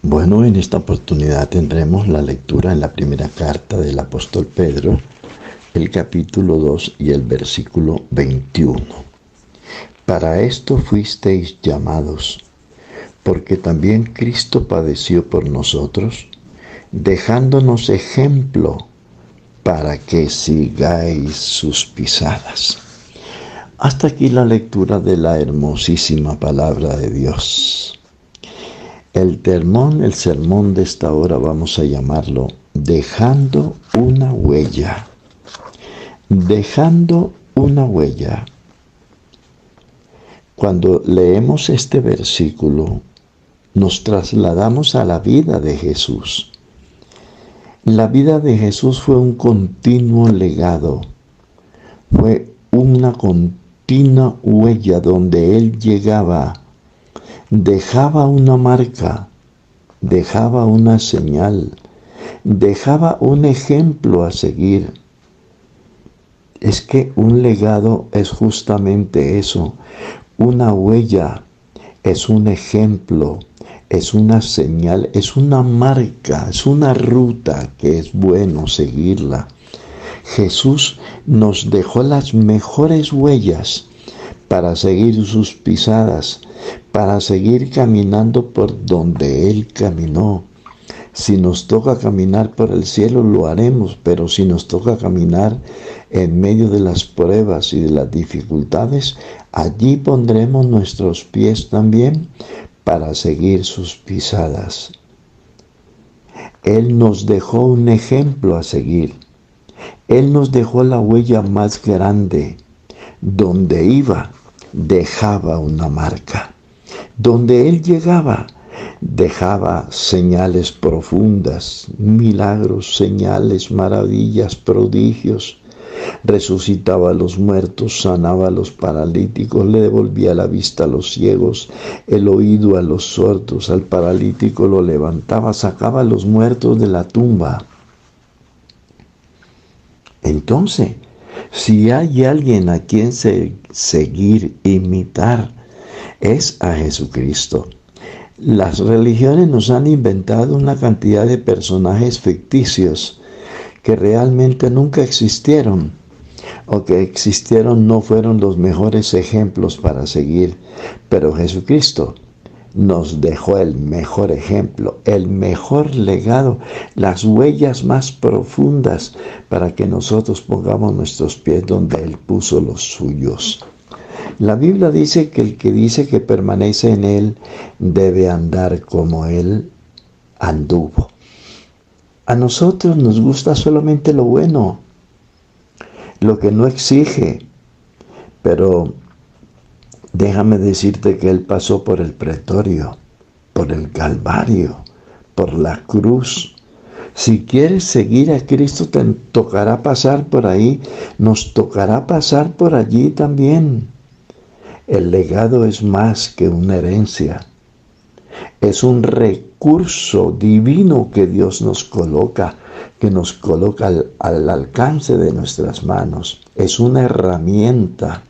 Bueno, en esta oportunidad tendremos la lectura en la primera carta del apóstol Pedro, el capítulo 2 y el versículo 21. Para esto fuisteis llamados, porque también Cristo padeció por nosotros, dejándonos ejemplo para que sigáis sus pisadas. Hasta aquí la lectura de la hermosísima palabra de Dios. El sermón de esta hora vamos a llamarlo Dejando una huella. Dejando una huella. Cuando leemos este versículo, nos trasladamos a la vida de Jesús. La vida de Jesús fue un continuo legado, fue una continua huella donde Él llegaba, dejaba una marca, dejaba una señal, dejaba un ejemplo a seguir. Es que un legado es justamente eso, una huella, es un ejemplo, es una señal, es una marca, es una ruta que es bueno seguirla. Jesús nos dejó las mejores huellas para seguir sus pisadas, para seguir caminando por donde Él caminó. Si nos toca caminar por el cielo, lo haremos, pero si nos toca caminar en medio de las pruebas y de las dificultades, allí pondremos nuestros pies también para seguir sus pisadas. Él nos dejó un ejemplo a seguir. Él nos dejó la huella más grande. Donde iba, dejaba una marca. Donde Él llegaba, dejaba señales profundas, milagros, señales, maravillas, prodigios. Resucitaba a los muertos, sanaba a los paralíticos, le devolvía la vista a los ciegos, el oído a los sordos, al paralítico lo levantaba, sacaba a los muertos de la tumba. Entonces, si hay alguien a quien seguir, imitar, es a Jesucristo. Las religiones nos han inventado una cantidad de personajes ficticios que realmente nunca existieron, o que existieron no fueron los mejores ejemplos para seguir, pero Jesucristo nos dejó el mejor ejemplo, el mejor legado, las huellas más profundas para que nosotros pongamos nuestros pies donde Él puso los suyos. La Biblia dice que el que dice que permanece en Él debe andar como Él anduvo. A nosotros nos gusta solamente lo bueno, lo que no exige, pero déjame decirte que Él pasó por el pretorio, por el Calvario, por la cruz. Si quieres seguir a Cristo, te tocará pasar por ahí, nos tocará pasar por allí también. El legado es más que una herencia. Es un recurso divino que Dios nos coloca, que nos coloca al alcance de nuestras manos. Es una herramienta.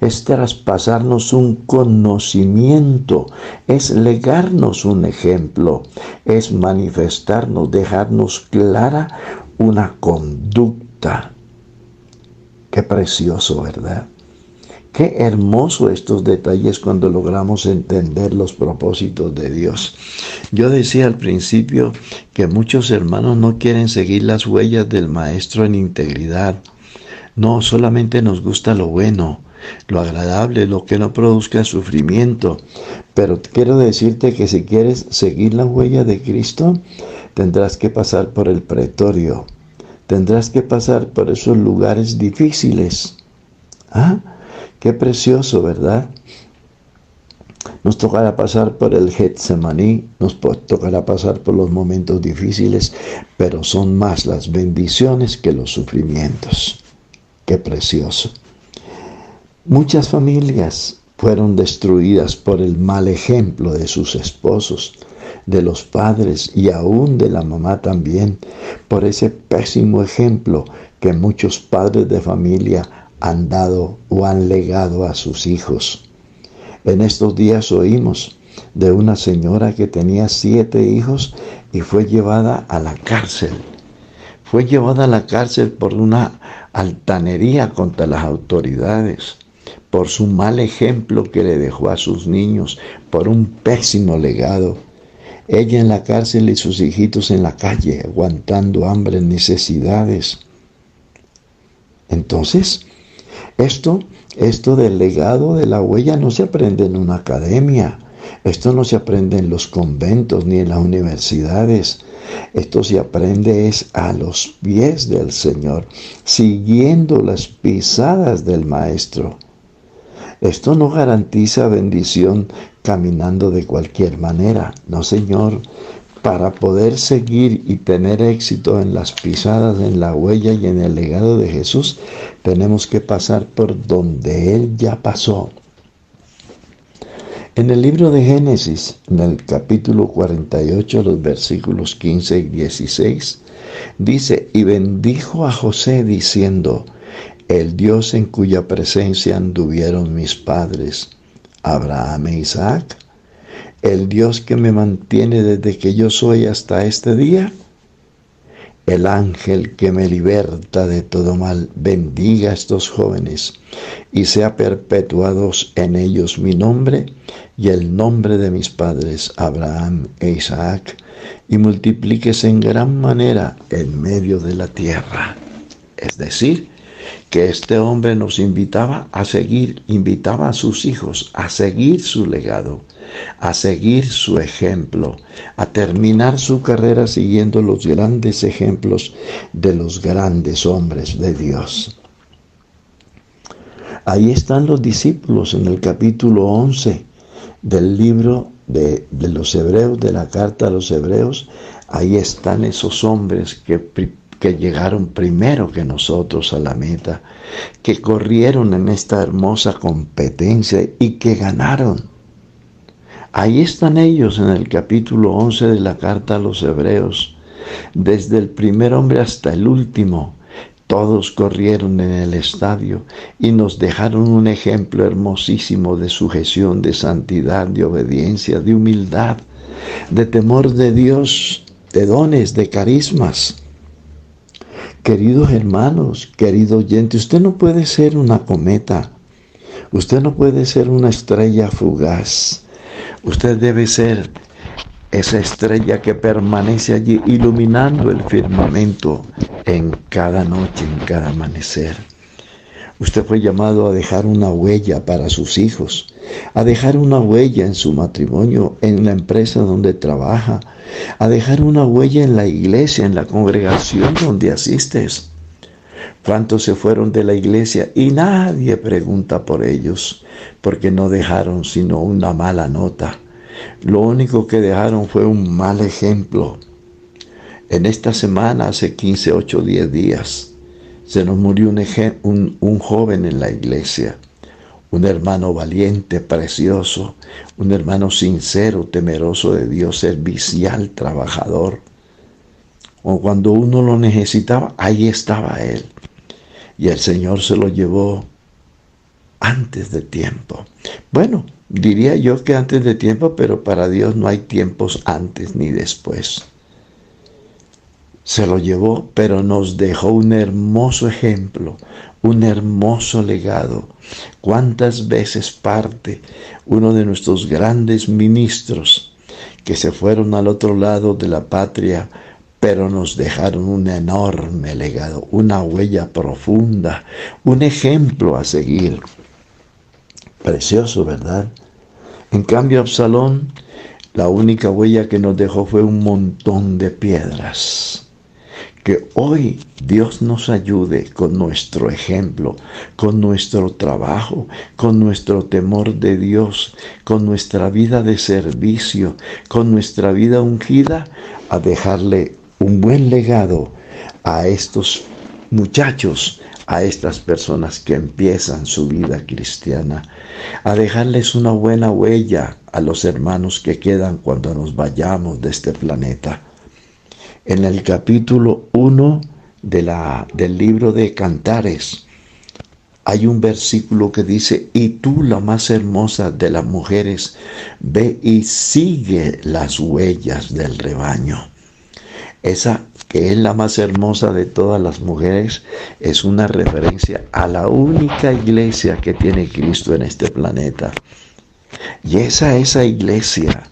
Es traspasarnos un conocimiento, es legarnos un ejemplo, es manifestarnos, dejarnos clara una conducta. Qué precioso, ¿verdad? Qué hermoso estos detalles cuando logramos entender los propósitos de Dios. Yo decía al principio que muchos hermanos no quieren seguir las huellas del Maestro en integridad. No, solamente nos gusta lo bueno, lo agradable, lo que no produzca sufrimiento. Pero quiero decirte que si quieres seguir la huella de Cristo, tendrás que pasar por el pretorio. Tendrás que pasar por esos lugares difíciles. ¿Ah? Qué precioso, ¿verdad? Nos tocará pasar por el Getsemaní, nos tocará pasar por los momentos difíciles, pero son más las bendiciones que los sufrimientos. Qué precioso. Muchas familias fueron destruidas por el mal ejemplo de sus esposos, de los padres y aún de la mamá también, por ese pésimo ejemplo que muchos padres de familia han dado o han legado a sus hijos. En estos días oímos de una señora que tenía 7 hijos y fue llevada a la cárcel. Fue llevada a la cárcel por una altanería contra las autoridades, por su mal ejemplo que le dejó a sus niños, por un pésimo legado. Ella en la cárcel y sus hijitos en la calle, aguantando hambre, necesidades. Entonces, esto del legado de la huella no se aprende en una academia. Esto no se aprende en los conventos ni en las universidades. Esto se aprende es a los pies del Señor, siguiendo las pisadas del Maestro. Esto no garantiza bendición caminando de cualquier manera. No, Señor. Para poder seguir y tener éxito en las pisadas, en la huella y en el legado de Jesús, tenemos que pasar por donde Él ya pasó. En el libro de Génesis, en el capítulo 48, los versículos 15 y 16, dice: y bendijo a José diciendo: el Dios en cuya presencia anduvieron mis padres, Abraham e Isaac, el Dios que me mantiene desde que yo soy hasta este día, el ángel que me liberta de todo mal, bendiga a estos jóvenes y sea perpetuados en ellos mi nombre y el nombre de mis padres Abraham e Isaac, y multiplíquese en gran manera en medio de la tierra. Es decir, que este hombre nos invitaba a sus hijos a seguir su legado, a seguir su ejemplo, a terminar su carrera siguiendo los grandes ejemplos de los grandes hombres de Dios. Ahí están los discípulos en el capítulo 11 del libro de los Hebreos, de la carta a los Hebreos. Ahí están esos hombres que llegaron primero que nosotros a la meta, que corrieron en esta hermosa competencia y que ganaron. Ahí están ellos en el capítulo 11 de la carta a los Hebreos. Desde el primer hombre hasta el último, todos corrieron en el estadio y nos dejaron un ejemplo hermosísimo de sujeción, de santidad, de obediencia, de humildad, de temor de Dios, de dones, de carismas. Queridos hermanos, querido oyente, usted no puede ser una cometa, usted no puede ser una estrella fugaz, usted debe ser esa estrella que permanece allí iluminando el firmamento en cada noche, en cada amanecer. Usted fue llamado a dejar una huella para sus hijos, a dejar una huella en su matrimonio, en la empresa donde trabaja, a dejar una huella en la iglesia, en la congregación donde asistes. ¿Cuántos se fueron de la iglesia y nadie pregunta por ellos? Porque no dejaron sino una mala nota. Lo único que dejaron fue un mal ejemplo. En esta semana, hace 15, 8, 10 días, se nos murió un joven en la iglesia, un hermano valiente, precioso, un hermano sincero, temeroso de Dios, servicial, trabajador. O cuando uno lo necesitaba, ahí estaba él. Y el Señor se lo llevó antes de tiempo. Bueno, diría yo que antes de tiempo, pero para Dios no hay tiempos antes ni después. Se lo llevó, pero nos dejó un hermoso ejemplo, un hermoso legado. ¿Cuántas veces parte uno de nuestros grandes ministros que se fueron al otro lado de la patria, pero nos dejaron un enorme legado, una huella profunda, un ejemplo a seguir? Precioso, ¿verdad? En cambio, Absalón, la única huella que nos dejó fue un montón de piedras. Que hoy Dios nos ayude con nuestro ejemplo, con nuestro trabajo, con nuestro temor de Dios, con nuestra vida de servicio, con nuestra vida ungida, a dejarle un buen legado a estos muchachos, a estas personas que empiezan su vida cristiana, a dejarles una buena huella a los hermanos que quedan cuando nos vayamos de este planeta. En el capítulo 1 del libro de Cantares, Hay un versículo que dice, y tú, la más hermosa de las mujeres, ve y sigue las huellas del rebaño. Esa que es la más hermosa de todas las mujeres es una referencia a la única iglesia que tiene Cristo en este planeta. Y esa iglesia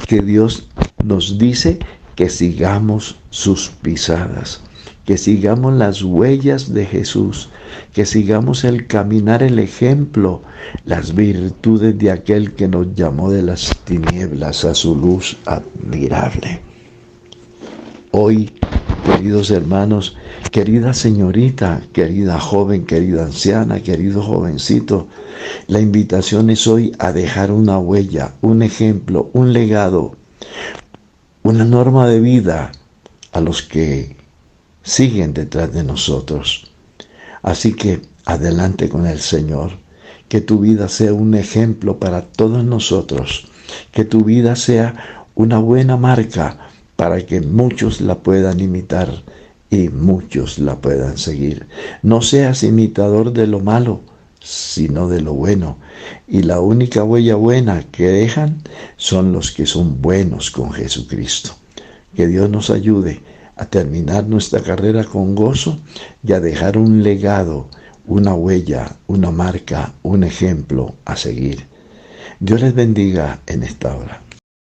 que Dios nos dice que sigamos sus pisadas, que sigamos las huellas de Jesús, que sigamos el caminar, el ejemplo, las virtudes de aquel que nos llamó de las tinieblas a su luz admirable. Hoy, queridos hermanos, querida señorita, querida joven, querida anciana, querido jovencito, la invitación es hoy a dejar una huella, un ejemplo, un legado, una norma de vida a los que siguen detrás de nosotros. Así que adelante con el Señor, que tu vida sea un ejemplo para todos nosotros, que tu vida sea una buena marca para que muchos la puedan imitar y muchos la puedan seguir. No seas imitador de lo malo, sino de lo bueno. Y la única huella buena que dejan son los que son buenos con Jesucristo. Que Dios nos ayude a terminar nuestra carrera con gozo y a dejar un legado, una huella, una marca, un ejemplo a seguir. Dios les bendiga en esta hora.